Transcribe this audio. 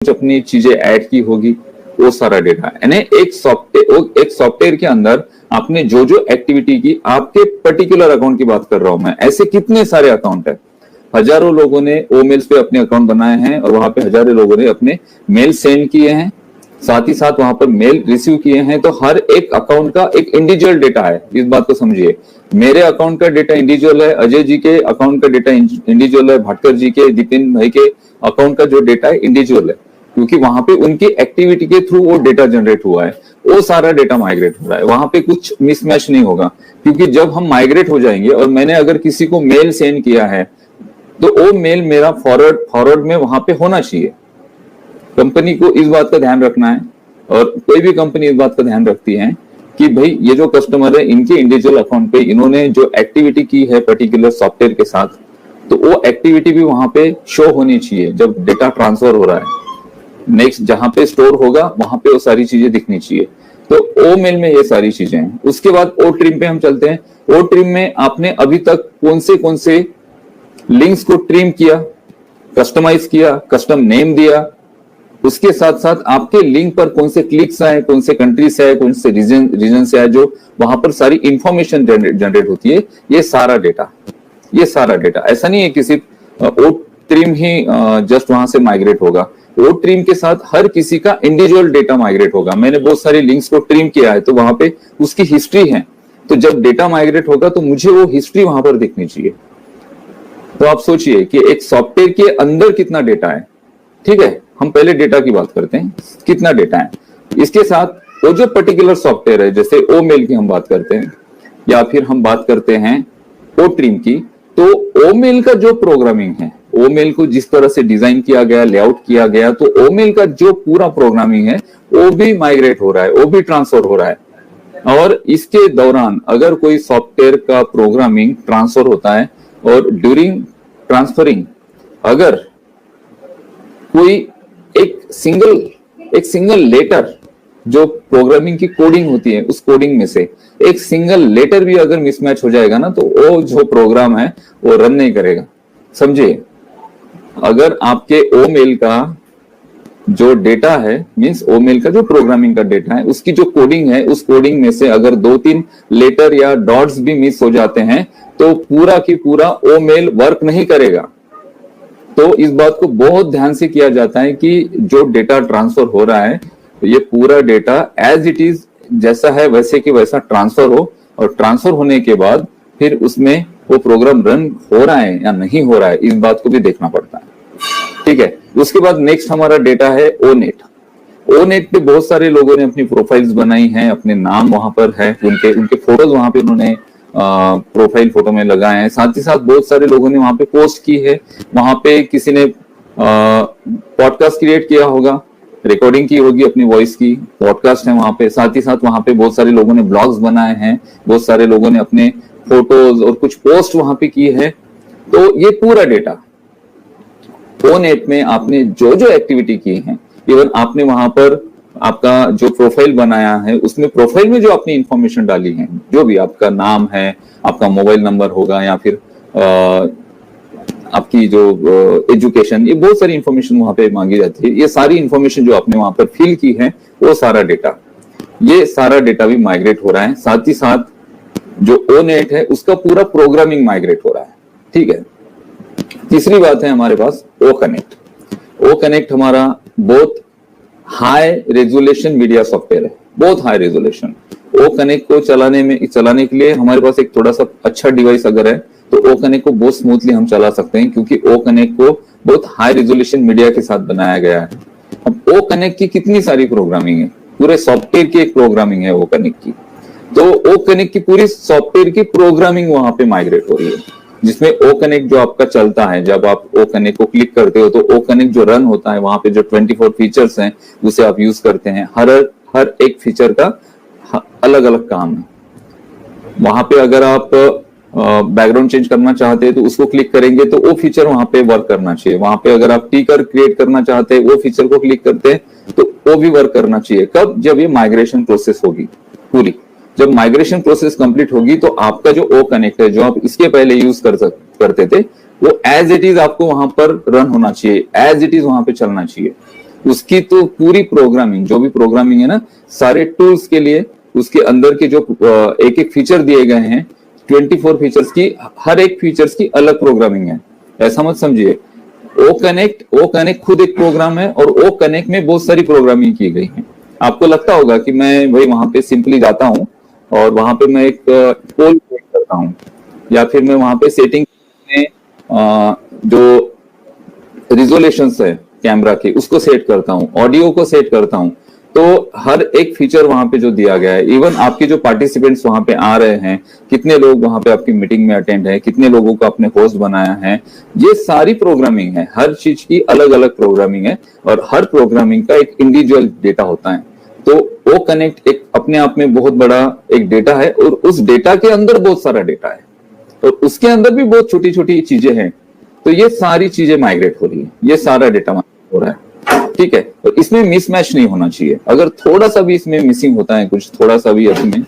कुछ अपनी चीजें ऐड की होगी, वो सारा डेटा। यानी एक सॉफ्टवेयर के अंदर आपने जो जो एक्टिविटी की, आपके पर्टिकुलर अकाउंट की बात कर रहा हूं मैं, ऐसे कितने सारे अकाउंट है, हजारों लोगों ने ओ मेल्स पे अपने अकाउंट बनाए हैं और वहां पे हजारों लोगों ने अपने मेल सेंड किए हैं, साथ ही साथ वहां पर मेल रिसीव किए हैं। तो हर एक अकाउंट का एक इंडिविजुअल डेटा है, इस बात को समझिए। मेरे अकाउंट का डेटा इंडिविजुअल है, अजय जी के अकाउंट का डेटा इंडिविजुअल है, भाटकर जी के, दीपिन भाई के अकाउंट का जो डेटा है इंडिविजुअल है, क्योंकि वहां पे उनकी एक्टिविटी के थ्रू वो डेटा जनरेट हुआ है, वो सारा डेटा माइग्रेट हो रहा है, वहां पे कुछ मिसमैच नहीं होगा। क्योंकि जब हम माइग्रेट हो जाएंगे और मैंने अगर किसी को मेल सेंड किया है तो वो मेल मेरा फॉरवर्ड में वहां पे होना चाहिए। कंपनी को इस बात का ध्यान रखना है, और कोई भी कंपनी इस बात का ध्यान रखती है कि भाई ये जो कस्टमर है, इनके इंडिविजुअल अकाउंट पे इन्होंने जो एक्टिविटी की है पर्टिकुलर सॉफ्टवेयर के साथ, तो वो एक्टिविटी भी वहां पे शो होनी चाहिए जब डेटा ट्रांसफर हो रहा है। नेक्स्ट जहां पे स्टोर होगा वहां पे वो सारी चीजें दिखनी चाहिए। तो ओ मेल में ये सारी चीजें हैं। उसके बाद ओ ट्रिम पे हम चलते हैं। ओ ट्रिम में आपने अभी तक कौन से लिंक्स को ट्रिम किया, कस्टमाइज किया, कस्टम नेम दिया, उसके साथ साथ आपके लिंक पर कौन से क्लिक्स आए, कौन से कंट्री से आए, कौन से रीजन से आए, जो वहां पर सारी इंफॉर्मेशन जनरेट होती है, ये सारा डेटा ऐसा नहीं है कि सिर्फ ओ ट्रिम ही जस्ट वहां से माइग्रेट होगा। ओ ट्रिम के साथ हर किसी का इंडिविजुअल डेटा माइग्रेट होगा। मैंने बहुत सारे लिंक्स को ट्रिम किया है तो वहां पे उसकी हिस्ट्री है, तो जब डेटा माइग्रेट होगा तो मुझे वो हिस्ट्री वहां पर दिखनी चाहिए। तो आप सोचिए कि एक सॉफ्टवेयर के अंदर कितना डेटा है। ठीक है, हम पहले डेटा की बात करते हैं, कितना डेटा है। इसके साथ वो जो पर्टिकुलर सॉफ्टवेयर है, जैसे ओ मेल की हम बात करते हैं या फिर हम बात करते हैं ओ ट्रिम की, तो ओ मेल का जो प्रोग्रामिंग है, ओ मेल को जिस तरह से डिजाइन किया गया, लेआउट किया गया, तो ओ मेल का जो पूरा प्रोग्रामिंग है वो भी माइग्रेट हो रहा है, वो भी ट्रांसफर हो रहा है। और इसके दौरान अगर कोई सॉफ्टवेयर का प्रोग्रामिंग ट्रांसफर होता है और ड्यूरिंग ट्रांसफरिंग अगर कोई एक सिंगल लेटर, जो प्रोग्रामिंग की कोडिंग होती है उस कोडिंग में से एक सिंगल लेटर भी अगर मिसमैच हो जाएगा ना, तो वो जो प्रोग्राम है वो रन नहीं करेगा। समझिए, अगर आपके ओ मेल का जो डेटा है, मींस ओ मेल का जो प्रोग्रामिंग का डेटा है, उसकी जो कोडिंग है, उस कोडिंग में से अगर 2-3 लेटर या डॉट्स भी मिस हो जाते हैं तो पूरा की पूरा ओ मेल वर्क नहीं करेगा। तो इस बात को बहुत ध्यान से किया जाता है कि जो डेटा ट्रांसफर हो रहा है, ये पूरा डेटा एज इट इज, जैसा है वैसे कि वैसा ट्रांसफर हो, और ट्रांसफर होने के बाद फिर उसमें वो प्रोग्राम रन हो रहा है या नहीं हो रहा है, इस बात को भी देखना पड़ता है। ठीक है, उसके बाद नेक्स्ट हमारा डेटा है ओनेट। ओनेट पे बहुत सारे लोगों ने अपनी प्रोफाइल्स बनाई हैं, अपने नाम वहां पर है, उनके फोटोज वहां पे उन्होंने प्रोफाइल फोटो में लगाए हैं। साथ ही साथ बहुत सारे लोगों ने वहां पे पोस्ट की है, वहां पे किसी ने पॉडकास्ट क्रिएट किया होगा, रिकॉर्डिंग की होगी अपनी वॉइस की, पॉडकास्ट है वहां पे। साथ ही साथ वहां पे बहुत सारे लोगों ने ब्लॉग्स बनाए हैं, बहुत सारे लोगों ने अपने फोटोज और कुछ पोस्ट वहां पे की है। तो ये पूरा डेटा ओनेट में आपने जो जो एक्टिविटी की है, इवन आपने वहां पर आपका जो प्रोफाइल बनाया है, उसमें प्रोफाइल में जो आपने इंफॉर्मेशन डाली है, जो भी आपका नाम है, आपका मोबाइल नंबर होगा, या फिर आपकी जो एजुकेशन, ये बहुत सारी इंफॉर्मेशन वहां पे मांगी जाती है। ये सारी इंफॉर्मेशन जो आपने वहां पर फिल की है, वो सारा डेटा, ये सारा डेटा भी माइग्रेट हो रहा है। साथ ही साथ जो ओनेट है उसका पूरा प्रोग्रामिंग माइग्रेट हो रहा है। ठीक है, तीसरी बात है हमारे पास ओ कनेक्ट। ओ कनेक्ट हमारा बहुत हाई रेजोल्यूशन मीडिया सॉफ्टवेयर है, बहुत हाई रेजोल्यूशन। ओ कनेक्ट को चलाने के लिए हमारे पास एक थोड़ा सा अच्छा डिवाइस अगर है तो ओ कनेक्ट को बहुत स्मूथली हम चला सकते हैं, क्योंकि ओ कनेक्ट को बहुत हाई रेजोल्यूशन मीडिया के साथ बनाया गया है। अब ओ कनेक्ट की कितनी सारी प्रोग्रामिंग है, पूरे सॉफ्टवेयर की एक प्रोग्रामिंग है ओ कनेक्ट की। तो ओ कनेक्ट की पूरी सॉफ्टवेयर की प्रोग्रामिंग वहां पे माइग्रेट हो रही है, जिसमें ओ कनेक्ट जो आपका चलता है, जब आप ओ कनेक्ट को क्लिक करते हो तो ओ कनेक्ट जो रन होता है, वहां पे जो 24 फीचर्स हैं उसे आप यूज करते हैं। हर एक फीचर का अलग अलग काम है। वहां पे अगर आप बैकग्राउंड चेंज करना चाहते हैं तो उसको क्लिक करेंगे तो वो फीचर वहां पे वर्क करना चाहिए। वहां पे अगर आप टिकर क्रिएट करना चाहते हैं, वो फीचर को क्लिक करते हैं तो वो भी वर्क करना चाहिए। कब? जब ये माइग्रेशन प्रोसेस होगी पूरी। जब माइग्रेशन प्रोसेस कंप्लीट होगी तो आपका जो ओ कनेक्ट है, जो आप इसके पहले यूज करते थे, वो एज इट इज आपको वहां पर रन होना चाहिए, एज इट इज वहां पे चलना चाहिए। उसकी तो पूरी प्रोग्रामिंग, जो भी प्रोग्रामिंग है ना, सारे टूल्स के लिए उसके अंदर के जो एक एक फीचर दिए गए हैं, 24 फीचर्स की, हर एक फीचर्स की अलग प्रोग्रामिंग है। ऐसा मत समझिए। ओ कनेक्ट खुद एक प्रोग्राम है, और ओ कनेक्ट में बहुत सारी प्रोग्रामिंग की गई है। आपको लगता होगा कि मैं भाई वहां पे सिंपली जाता हूँ और वहां पे मैं एक पोल सेट करता हूँ, या फिर मैं वहां पे सेटिंग में जो रिजोल्यूशन है कैमरा की उसको सेट करता हूँ, ऑडियो को सेट करता हूँ, तो हर एक फीचर वहां पे जो दिया गया है, इवन आपके जो पार्टिसिपेंट्स वहां पे आ रहे हैं, कितने लोग वहां पे आपकी मीटिंग में अटेंड है, कितने लोगों को आपने होस्ट बनाया है, ये सारी प्रोग्रामिंग है। हर चीज की अलग अलग प्रोग्रामिंग है, और हर प्रोग्रामिंग का एक इंडिविजुअल डेटा होता है। तो वो कनेक्ट एक अपने आप में बहुत बड़ा एक डेटा है, और उस डेटा के अंदर बहुत सारा डेटा है, और उसके अंदर भी बहुत छोटी छोटी चीजें हैं। तो ये सारी चीजें माइग्रेट हो रही है, ये सारा डेटा माइग्रेट हो रहा है, ठीक है। तो इसमें मिसमैच नहीं होना चाहिए। अगर थोड़ा सा भी इसमें मिसिंग होता है, कुछ थोड़ा सा भी इसमें